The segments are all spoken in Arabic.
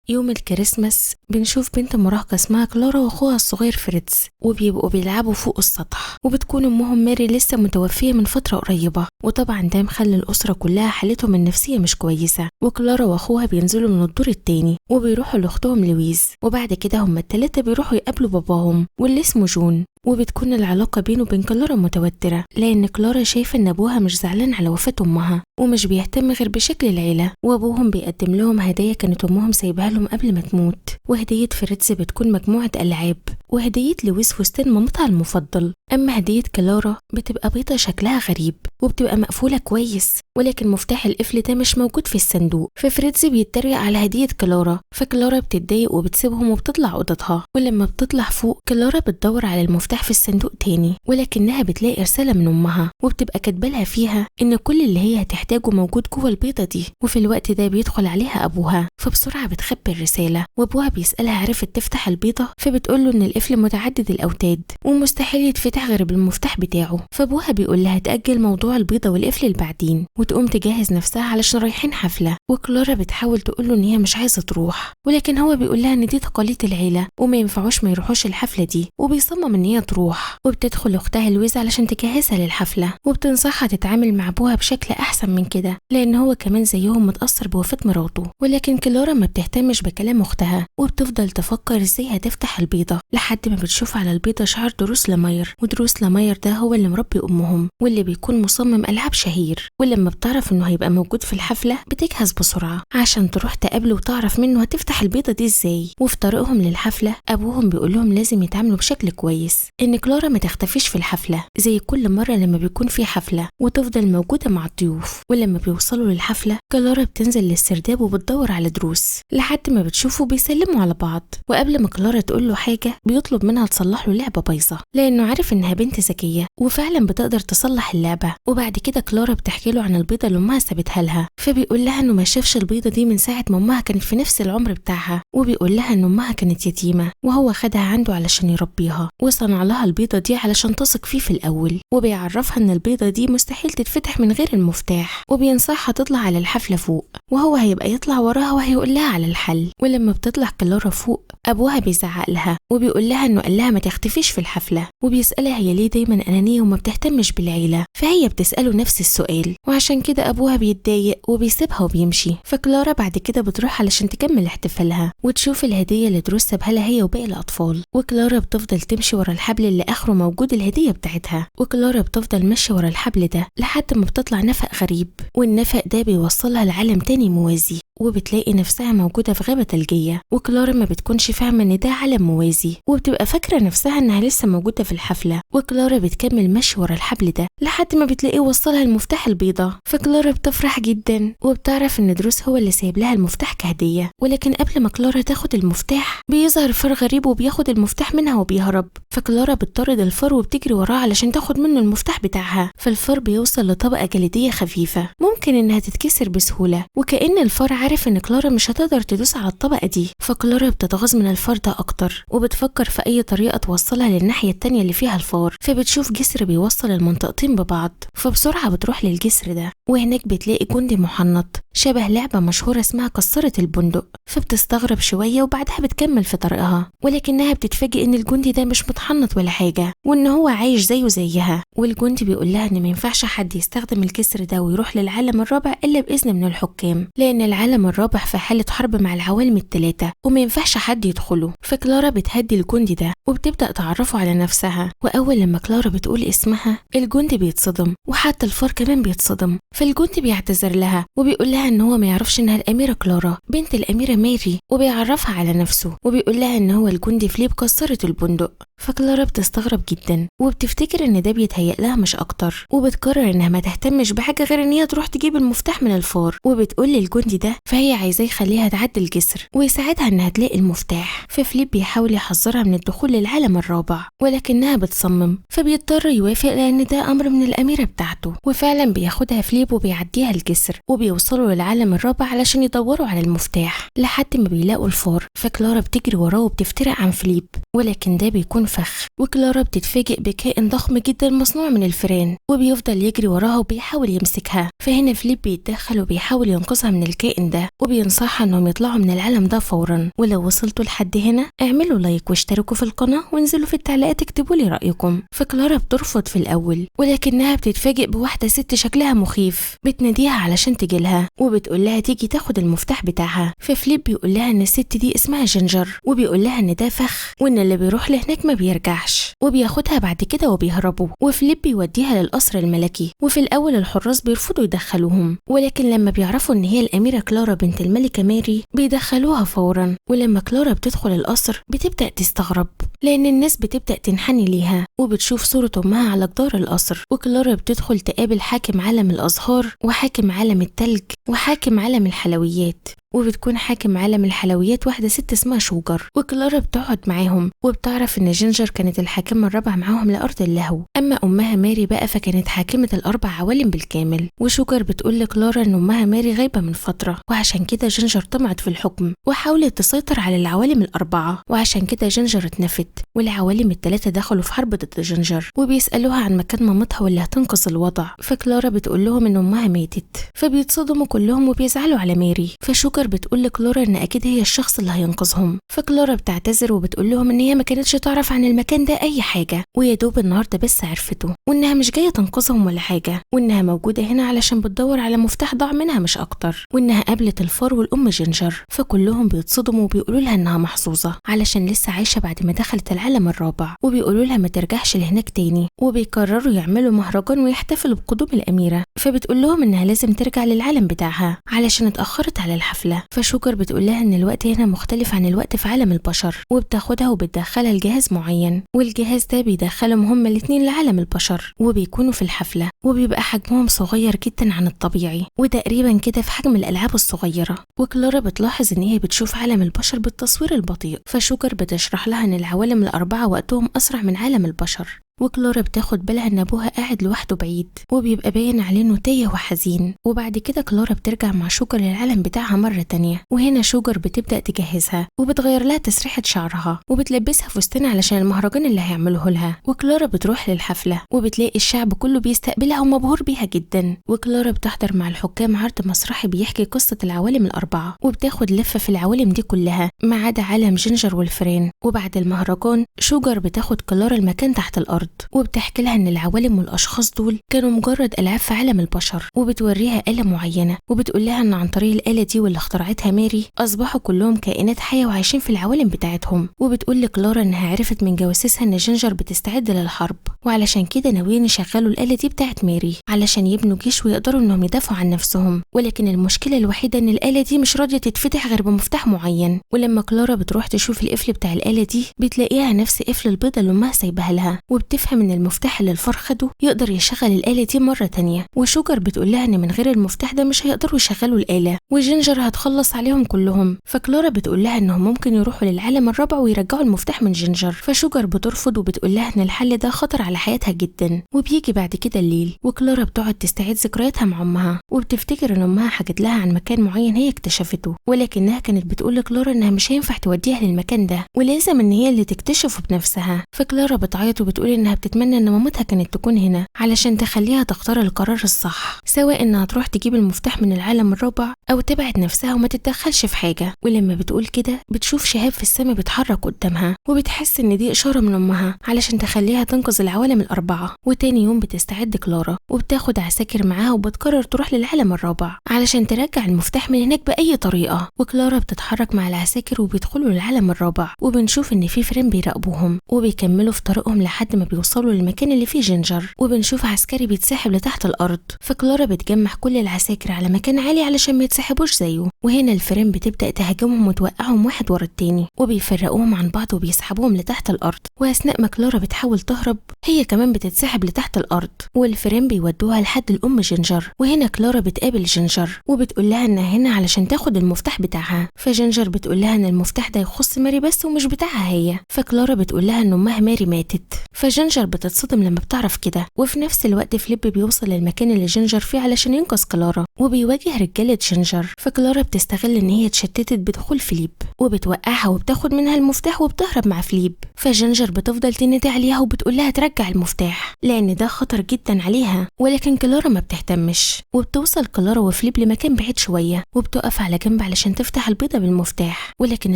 يوم الكريسماس بنشوف بنت مراهقة اسمها كلارا واخوها الصغير فريتز، وبيبقوا بيلعبوا فوق السطح، وبتكون امهم ماري لسه متوفية من فترة قريبة، وطبعا ده مخلي الأسرة كلها حالتهم النفسية مش كويسة. وكلارا واخوها بينزلوا من الدور التاني وبيروحوا لاختهم لويز، وبعد كده هما التلاتة بيروحوا يقابلوا باباهم واللي اسمه جون. وبتكون العلاقة بينه وبين كلارا متوترة، لأن كلارا شايفة إن أبوها مش زعلان على وفاة أمها ومش بيهتم غير بشكل العيلة، وأبوهم بيقدم لهم هدايا كانت أمهم سايبها لهم قبل ما تموت. وهدية فريتز بتكون مجموعة ألعاب، وهدية لويس فستان مامتها المفضل. أما هدية كلارا بتبقى بيضة شكلها غريب وبتبقى مقفولة كويس، ولكن مفتاح القفل ده مش موجود في الصندوق. ففريتز بيتريق على هدية كلارا، فكلارا بتتضايق وبتسيبهم وبتطلع أوضتها. ولما بتطلع فوق كلارا بتدور على المفتاح في الصندوق تاني، ولكنها بتلاقي رسالة من أمها وبتبقى كاتبالها فيها إن كل اللي هي هتحتاجه موجود جوه البيضة دي. وفي الوقت ده بيدخل عليها أبوها، فبسرعة بتخبي الرسالة، وأبوها بيسألها عرفت تفتح البيضة، فبتقوله إن القفل متعدد الأوتاد ومستحيل يتفتح غير بالمفتاح بتاعه. فأبوها بيقول لها تأجل موضوع البيضة والقفل لبعدين وتقوم تجهز نفسها علشان رايحين حفلة. وكلارا بتحاول تقوله إن هي مش عايزة تروح، ولكن هو بيقول لها إن دي تقاليد العيلة وما ينفعوش ما يروحوش الحفلة دي، وبيصمم إن هي تروح. وبتدخل أختها لويز علشان تجهزها للحفلة، وبتنصحها تتعامل مع أبوها بشكل أحسن من كده لأن هو كمان زيهم متأثر بوفاة مراته. ولكن كلارا ما بتهتمش بكلام أختها وبتفضل تفكر إزاي هتفتح البيضة، لحد ما بتشوف على البيضة شعار دروس لاماير. ودروس لاماير ده هو اللي مربي أمهم واللي بيكون مصمم ألعاب شهير. ولما بتعرف إنه هيبقى موجود في الحفلة بتجهز بسرعة عشان تروح تقابله وتعرف منه هتفتح البيضة دي إزاي. وفي طريقهم للحفلة أبوهم بيقول لهم لازم يتعاملوا بشكل كويس، إن كلارا ما تختفيش في الحفلة زي كل مرة لما بيكون في حفلة، وتفضل موجودة مع الضيوف. ولما بيوصلوا للحفلة كلارا بتنزل للسرداب وبتدور على دروس لحد ما بتشوفوا بيسلموا على بعض. وقبل ما كلارا تقول له حاجة بيطلب منها تصلح له لعبة بايظة لأنه عارف إنها بنت ذكية وفعلا بتقدر تصلح اللعبة. وبعد كده كلارا بتحكي له عن البيضة اللي أمها سابتها لها، فبيقول لها إنه ما شافش البيضة دي من ساعة ما أمها كانت في نفس العمر بتاعها، وبيقول لها إن أمها كانت يتيمة وهو خدها عنده علشان يربيها وصنع لها البيضة دي علشان تثق فيه في الأول. وبيعرفها إن البيضة دي مستحيل تتفتح من غير المفتاح، وبينصحها تطلع على الحفلة فوق وهو هيبقى يطلع وراها وهيقول لها على الحل. ولما بتطلع كلارا فوق أبوها بيزعق لها وبيقول لها إنه قال لها ما تختفيش في الحفلة، وبيسألها هي ليه دايما أنانية وما بتهتمش بالعيلة، فهي بتسأله نفس السؤال، وعشان كده أبوها بيتضايق وبيسيبها وبيمشي. فكلارا بعد كده بتروح علشان تكمل احتفالها وتشوف الهدية اللي دروس سابها لها هي وباقي الأطفال. وكلارا بتفضل تمشي ورا الحبل اللي آخره موجود الهدية بتاعتها، وكلارا بتفضل ماشية ورا الحبل ده لحد ما بتطلع نفق غريب، والنفق ده بيوصلها لعالم تاني موازي، وبتلاقي نفسها موجودة في غابة ثلجية. وكلارا ما بتكونش فاهمة ان ده عالم موازي وبتبقى فاكرة نفسها انها لسه موجودة في الحفلة. وكلارا بتكمل مشي ورا الحبل ده لحد ما بتلاقيه وصلها المفتاح البيضة، فكلارا بتفرح جدا وبتعرف ان دروس هو اللي سايب لها المفتاح كهدية. ولكن قبل ما كلارا تاخد المفتاح بيظهر فار غريب وبياخد المفتاح منها وبيهرب، فكلارا بتطرد الفار وبتجري وراه علشان تاخد منه المفتاح بتاعها. فالفار بيوصل لطبقة جليدية خفيفة ممكن انها تتكسر بسهولة، وكأن الفار عارف ان كلارا مش هتقدر تدوس على الطبقة دي. فكلارا بتتغاظ من الفار ده اكتر وبتفكر في اي طريقة توصلها للناحية التانية اللي فيها الفار، فبتشوف جسر بيوصل المنطقتين ببعض، فبسرعة بتروح للجسر ده، وهناك بتلاقي جندي محنط شبه لعبة مشهورة اسمها كسرة البندق. فبتستغرب شوية وبعدها بتكمل في طريقها، ولكنها بتتفاجئ ان الجندي ده مش متحنط ولا حاجة وان هو عايش زيه زيها. والجندي بيقول لها ان ما ينفعش حد يستخدم الجسر ده ويروح للعالم الرابع الا باذن من الحكام، لان العالم الرابع في حالة حرب مع العوالم الثلاثة وما ينفعش حد يدخله. فكلارا بتهدي الجندي ده وبتبدأ تعرفه على نفسها، وأول لما كلارا بتقول اسمها الجندي بيتصدم وحتى الفار كمان بيتصدم. فالجندي بيعتذر لها وبيقول لها ان هو ما يعرفش انها الأميرة كلارا بنت الأميرة ماري، وبيعرفها على نفسه وبيقول لها ان هو الجندي فليب كسرت البندق. فكلارا بتستغرب جدا وبتفتكر ان ده بيتهيأ لها مش اكتر، وبتقرر انها ما تهتمش بحاجة غير ان هي تروح تجيب المفتاح من الفار. وبتقول للجندي ده فهي عايزاه يخليها تعدي الجسر ويساعدها انها تلاقي المفتاح. ففليب بيحاول يحذرها من الدخول للعالم الرابع ولكنها بتصمم بتصمم، فبيضطر يوافق لأن ده أمر من الأميرة بتاعته. وفعلا بياخدها فليب وبيعديها الجسر وبيوصلوا للعالم الرابع علشان يدوروا على المفتاح لحد ما بيلاقوا الفار. فكلارا بتجري وراه وبتفترق عن فليب، ولكن ده بيكون فخ. وكلارا بتتفاجئ بكائن ضخم جدا مصنوع من الفئران وبيفضل يجري وراها وبيحاول يمسكها. فهنا فليب بيتدخل وبيحاول ينقذها من الكائن ده وبينصحها انهم يطلعوا من العالم ده فورا. ولو وصلتوا لحد هنا اعملوا لايك واشتركوا في القناة وانزلوا في التعليقات اكتبوا لي رأيكم. فكلارا بترفض في الأول، ولكنها بتتفاجئ بواحدة ست شكلها مخيف بتناديها علشان تجيلها وبتقول لها تيجي تاخد المفتاح بتاعها. ففليب بيقول لها ان الست دي اسمها جينجر وبيقول لها ان ده فخ وان اللي بيروح لهناك ما بيرجعش، وبياخدها بعد كده وبيهربوا. وفليب بيوديها للقصر الملكي. وفي الأول الحراس بيرفضوا يدخلوهم، ولكن لما بيعرفوا ان هي الأميرة كلارا بنت الملكة ماري بيدخلوها فورا. ولما كلارا بتدخل القصر بتبدأ تستغرب لأن الناس بتبدأ تنحني ليها وبتشوف صورة أمها على جدار القصر. وكلارا بتدخل تقابل حاكم عالم الأزهار وحاكم عالم التلج وحاكم عالم الحلويات. وبتكون حاكم عالم الحلويات واحدة ست اسمها شوجر. وكلارا بتقعد معاهم وبتعرف ان جينجر كانت الحاكمة الرابعة معاهم لأرض اللهو. اما امها ماري بقى فكانت حاكمة الأربع عوالم بالكامل. وشوجر بتقول لكلارا ان امها ماري غايبة من فترة، وعشان كده جينجر طمعت في الحكم وحاولت تسيطر على العوالم الأربعة، وعشان كده جينجر اتنفت والعوالم الثلاثة دخلوا في حرب ضد جينجر. وبيسألوها عن مكان مامتها واللي هتنقذ الوضع. فكلارا بتقول لهم ان امها ماتت، فبيتصدموا كلهم وبيزعلوا على ماري. فشوجر بتقول لكلارا ان اكيد هي الشخص اللي هينقذهم. فكلارا بتعتذر وبتقول لهم ان هي ما كانتش تعرف عن المكان ده اي حاجه، ويا دوب النهارده بس عرفته، وانها مش جايه تنقذهم ولا حاجه، وانها موجوده هنا علشان بتدور على مفتاح ضاع منها مش اكتر، وانها قابلت الفار والام جينجر. فكلهم بيتصدموا وبيقولوا لها انها محظوظه علشان لسه عايشه بعد ما دخلت العالم الرابع، وبيقولوا لها ما ترجعش لهناك تاني. وبيقرروا يعملوا مهرجان ويحتفلوا بقدوم الاميره. فبتقول لهم انها لازم ترجع للعالم بتاعها علشان اتاخرت على الحفله. فشوجر بتقول لها ان الوقت هنا مختلف عن الوقت في عالم البشر، وبتاخدها وبتدخلها لجهاز معين، والجهاز ده بيدخلهم هما الاتنين لعالم البشر. وبيكونوا في الحفله وبيبقى حجمهم صغير جدا عن الطبيعي وتقريبا كده في حجم الالعاب الصغيره. وكلارا بتلاحظ ان هي بتشوف عالم البشر بالتصوير البطيء. فشوجر بتشرح لها ان العوالم الاربعه وقتهم اسرع من عالم البشر. وكلارا بتاخد بالها ان ابوها قاعد لوحده بعيد وبيبقى باين عليه انه تايه وحزين. وبعد كده كلارا بترجع مع شوجر للعالم بتاعها مره تانية، وهنا شوجر بتبدا تجهزها وبتغير لها تسريحه شعرها وبتلبسها فستان علشان المهرجان اللي هيعملوه لها. وكلارا بتروح للحفله وبتلاقي الشعب كله بيستقبلها ومبهور بيها جدا. وكلارا بتحضر مع الحكام عرض مسرحي بيحكي قصه العوالم الاربعه، وبتاخد لفه في العوالم دي كلها ما عدا عالم جينجر والفئران. وبعد المهرجان شوجر بتاخد كلارا المكان تحت الارض وبتحكي لها ان العوالم والاشخاص دول كانوا مجرد العاب في عالم البشر، وبتوريها آلة معينة وبتقول لها ان عن طريق الآلة دي واللي اخترعتها ماري اصبحوا كلهم كائنات حية وعايشين في العوالم بتاعتهم. وبتقول لكلارا انها عرفت من جواسيسها ان جينجر بتستعد للحرب، وعلشان كده ناويين يشغلوا الآلة دي بتاعت ماري علشان يبنوا جيش ويقدروا انهم يدافعوا عن نفسهم. ولكن المشكلة الوحيدة ان الآلة دي مش راضية تتفتح غير بمفتاح معين. ولما كلارا بتروح تشوف القفل بتاع الآلة دي بتلاقيها نفس قفل البيضة اللي امها سايبها لها، وبتفهم ان المفتاح اللي الفار خده يقدر يشغل الآلة دي مرة تانية. وشوجر بتقول لها ان من غير المفتاح ده مش هيقدروا يشغلوا الآلة وجينجر هتخلص عليهم كلهم. فكلارا بتقول لها انهم ممكن يروحوا للعالم الرابع ويرجعوا المفتاح من جينجر. فشوجر بترفض وبتقول لها ان الحل ده خطر على حياتها جدا. وبيجي بعد كده الليل وكلارا بتقعد تستعيد ذكرياتها مع امها، وبتفتكر ان امها حكت لها عن مكان معين هي اكتشفته، ولكنها كانت بتقول لكلارا انها مش هينفع توديها للمكان ده ولازم ان هي اللي تكتشفه بنفسها. فكلارا بتعيط وبتقول انها بتتمنى ان مامتها كانت تكون هنا علشان تخليها تختار القرار الصح، سواء انها تروح تجيب المفتاح من العالم الرابع او تبعد نفسها وما تتدخلش في حاجه. ولما بتقول كده بتشوف شهاب في السماء بيتحرك قدامها وبتحس ان دي اشاره من امها علشان تخليها تنقذ العوالم الاربعه. وتاني يوم بتستعد كلارا وبتاخد عساكر معاها وبتقرر تروح للعالم الرابع علشان ترجع المفتاح من هناك باي طريقه. وكلارا بتتحرك مع العساكر وبيدخلوا للعالم الرابع، وبنشوف ان في فرين بيراقبوهم وبيكملوا في طريقهم لحد ما بيوصلوا للمكان اللي فيه جينجر، وبنشوف عسكري بيتسحب لتحت الارض. فكلارا بتجمع كل العساكر على مكان عالي علشان ما يتسحبوش زيه. وهنا الفئران بتبدا تهاجمهم وتوقعهم واحد ورا التاني وبيفرقوهم عن بعض وبيسحبوهم لتحت الارض. واثناء ما كلارا بتحاول تهرب هي كمان بتتسحب لتحت الارض، والفئران بيودوها لحد الام جينجر. وهنا كلارا بتقابل جينجر وبتقول لها انها هنا علشان تاخد المفتاح بتاعها. فجينجر بتقول لها ان المفتاح ده يخص ماري بس ومش بتاعها هي. فكلارا بتقول لها ان امها ماري ماتت. فجينجر وجينجر بتتصدم لما بتعرف كده. وفي نفس الوقت فليب بيوصل للمكان اللي جينجر فيه علشان ينقذ كلارا وبيواجه رجالة جينجر. فكلارا بتستغل ان هي اتشتتت بدخول فليب وبتوقعها وبتاخد منها المفتاح وبتهرب مع فليب. فجينجر بتفضل تنادي عليها وبتقول لها ترجع المفتاح لان ده خطر جدا عليها، ولكن كلارا ما بتهتمش. وبتوصل كلارا وفليب لمكان بعيد شوية وبتقف على جنب علشان تفتح البيضة بالمفتاح، ولكن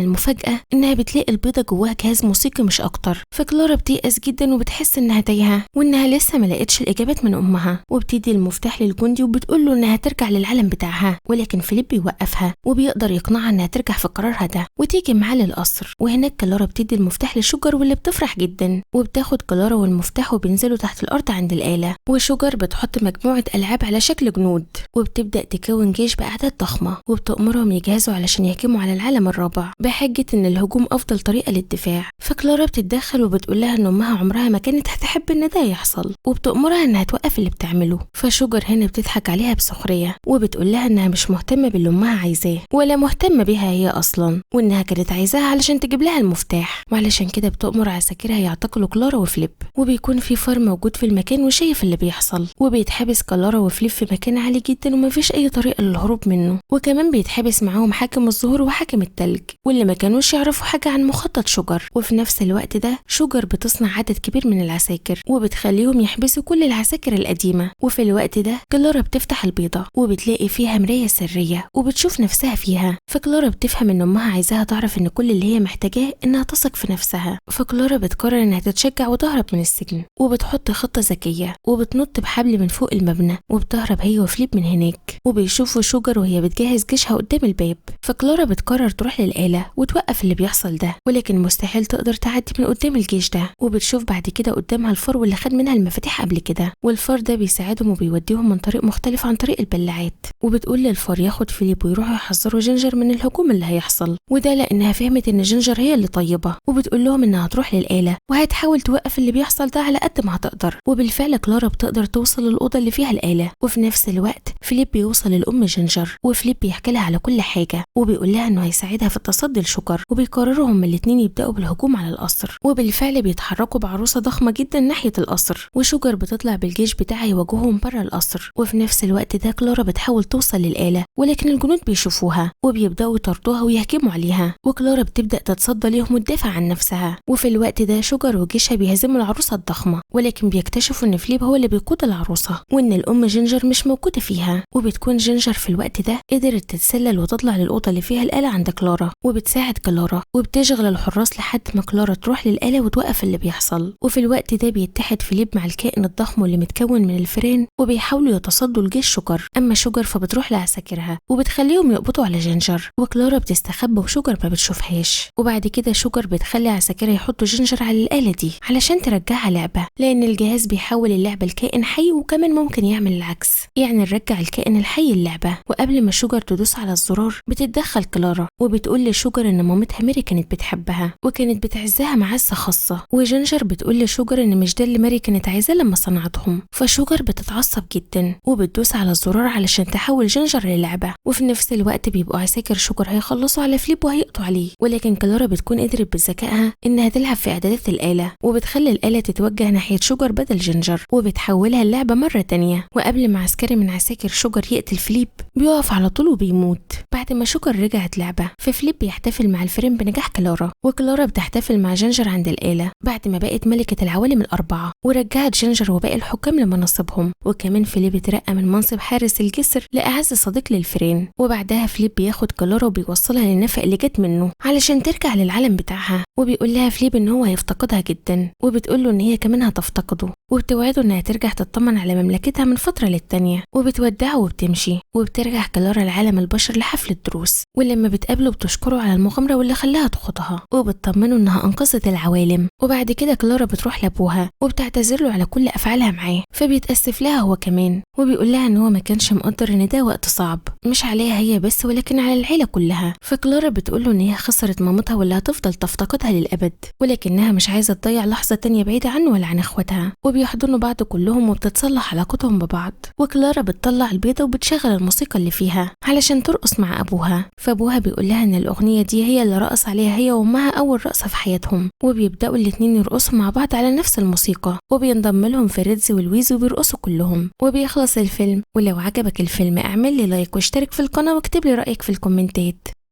المفاجأة انها بتلاقي البيضة جواها جهاز موسيقي مش اكتر. فكلارا بتيأس جدا وبتحس انها تايهة وانها لسه ما لقتش الاجابات من امها، وبتدي المفتاح للجندي وبتقول له انها ترجع للعالم بتاعها، ولكن فليب بيوقفها وبيقدر يقنعها انها ترجع في قرارها ده وتيجي معاه للقصر. وهناك كلارا بتدي المفتاح لشوجر واللي بتفرح جدا، وبتاخد كلارا والمفتاح وبينزلوا تحت الارض عند الآلة. وشوجر بتحط مجموعة ألعاب على شكل جنود وبتبدأ تكون جيش بأعداد ضخمة وبتأمرهم يجهزوا علشان يهجموا على العالم الرابع بحجة ان الهجوم افضل طريقة للدفاع. فكلارا بتتدخل وبتقول لها ان امها عمرها ما كانت هتحب ان ده يحصل وبتأمرها انها توقف اللي بتعمله. فشوجر هنا بتضحك عليها بسخرية وبتقول لها انها مش مهتمة باللي امها عايزاه ولا مهتمة بيها هي اصلا، وانها كانت عايزاها علشان تجيب لها المفتاح، وعلشان كده بتأمر عساكرها يعتقلوا كلارا وفليب. وبيكون في فار موجود في المكان وشايف اللي بيحصل، وبيتحبس كلارا وفليب في مكان عالي جدا ومفيش اي طريقة للهروب منه. وكمان بيتحبس معاهم حاكم الزهور وحاكم التلج واللي ما كانوش يعرفوا حاجة عن مخطط شوجر. وفي نفس الوقت ده شوجر بتصنع عدد كبير من العساكر وبتخليهم يحبسوا كل العساكر القديمة. وفي الوقت ده كلارا بتفتح البيضة وبتلاقي فيها مراية سرية وبتشوف نفسها فيها. فكلارا بتفهم ان امها عايزاها تعرف ان كل اللي هي محتاجاه انها تثق في نفسها. فكلارا بتقرر انها تتشجع وتهرب من السجن وبتحط خطة ذكية وبتنط بحبل من فوق المبنى وبتهرب هي وفليب من هناك. وبيشوفوا شوجر وهي بتجهز جيشها قدام الباب. فكلارا بتقرر تروح للآلة وتوقف اللي بيحصل ده، ولكن مستحيل تقدر تعدي من قدام الجيش ده. وبتشوف بعد كده قدامها الفار واللي خد منها المفاتيح قبل كده، والفار ده بيساعدهم وبيوديهم من طريق مختلف عن طريق البلاعات. وبتقول للفار ياخد فيليب ويروحوا يحذروا جينجر من الهجوم اللي هيحصل، وده لانها فهمت ان جينجر هي اللي طيبة. وبتقول لهم انها هتروح للآلة وهتحاول توقف اللي بيحصل ده على قد ما هتقدر. وبالفعل كلارا بتقدر توصل للأوضة اللي فيها الآلة. وفي نفس الوقت فيليب بيوصل للأم جينجر وفليب بيحكي لها على كل حاجة وبيقول لها انه هيساعدها في التصدي لشوجر. وبيقرروا هما الاتنين يبدأوا بالهجوم على القصر، وبالفعل بيتحركوا بعروسة ضخمة جدا ناحية القصر، وشوجر بتطلع بالجيش بتاعها يواجهوهم بره القصر. وفي نفس الوقت ده كلارا بتحاول توصل للآلة ولكن الجنود بيشوفوها وبيبدأوا يطردوها ويهجموا عليها، وكلارا بتبدأ تتصدى ليهم وتدافع عن نفسها. وفي الوقت ده شوجر وجيشها بيهزموا العروسة الضخمة، ولكن بيكتشفوا ان فليب هو اللي بيقود العروسة وان الأم جينجر مش موجودة فيها. وبتكون جينجر في الوقت ده قدرت تتسلل وتطلع للأوضة اللي فيها الآلة عند كلارا وبتساعد كلارا وبتشغل الحراس لحد ما كلارا تروح للآلة وتوقف اللي بيحصل. وفي الوقت ده بيتحد فليب مع الكائن الضخم اللي متكون من الفيران وبيحاولوا يتصدوا لجيش شوجر. اما شوجر فبتروح لعساكرها وبتخليهم يقبضوا على جينجر، وكلارا بتستخبى وشوجر ما بتشوفهاش. وبعد كده شوجر بتخلي عساكرها يحطوا جينجر على الآلة دي علشان ترجعها لعبة، لان الجهاز بيحول اللعبة لكائن حي وكمان ممكن يعمل العكس، يعني نرجع الكائن الحي اللعبة. وقبل ما شوجر تدوس على الزرار بتتدخل كلارا وبتقول لشوجر ان مامتها ماري كانت بتحبها وكانت بتعزها معزة خاصة، وجينجر بتقول لشوجر ان مش ده اللي ماري كانت عايزاه لما صنعتهم. فشوجر بتتعصب جدا وبتدوس على الزرار علشان تحول جينجر للعبة. وفي نفس الوقت بيبقوا عساكر شوجر هيخلصوا على فليب وهيقضوا عليه، ولكن كلارا بتكون قدرت بذكائها انها تلعب في اعدادات الآلة وبتخلي الآلة تتوجه ناحية شوجر بدل جينجر وبتحولها اللعبة مرة تانية. وقبل ما عسكري من عساكر شوجر يقتل فليب بيقف على طول وبيموت. بعد ما شوجر رجعت لعبة ففليب بيحتفل مع الفريم بنجاح كلارا، وكلارا بتحتفل مع جينجر عند الآلة بعد ما بقت ملكة العوالم الأربعة ورجعت جينجر وباقي الحكام لمناصبهم. وكمان فليب اترقى من منصب حارس الجسر لأعز صديق للفرين. وبعدها فليب بياخد كلارا وبيوصلها للنفق اللي جت منه علشان ترجع للعالم بتاعها، وبيقول لها فليب ان هو هيفتقدها جدا وبتقول له ان هي كمان هتفتقده، وبتوعده انها ترجع تطمن على مملكتها من فترة للتانية. وبتودعه وبتمشي وبترجع كلارا لعالم البشر لحفل الدروس، ولما بتقابله بتشكره على المغامرة واللي خلاها تخوضها وبتطمنه انها انقذت العوالم. وبعد كده كلارا بتروح لابوها وبتعتذر له على كل افعالها معاه، فبيتأسف لها هو كمان وبيقول لها ان هو ما كانش مقدر ان ده وقت صعب مش عليها هي بس ولكن على العيلة كلها. فكلارا بتقول له ان هي خسرت مامتها واللي هتفضل تفتقدها للأبد، ولكنها مش عايزة تضيع لحظة تانية بعيدة عنه ولا عن اخواتها، وبيحضنوا بعض كلهم وبتتصلح علاقتهم ببعض. وكلارا بتطلع البيضة وبتشغل الموسيقى اللي فيها علشان ترقص مع أبوها، فأبوها بيقول لها إن الأغنية دي هي اللي رقص عليها هي وأمها أول رقصة في حياتهم، وبيبدأوا الاتنين يرقصوا مع بعض على نفس الموسيقى، وبينضم لهم فريدز ولويز وبيرقصوا كلهم. وبيخلص الفيلم. ولو عجبك الفيلم اعمل لي لايك واشترك في القناة واكتب لي رأيك في الكومنتات.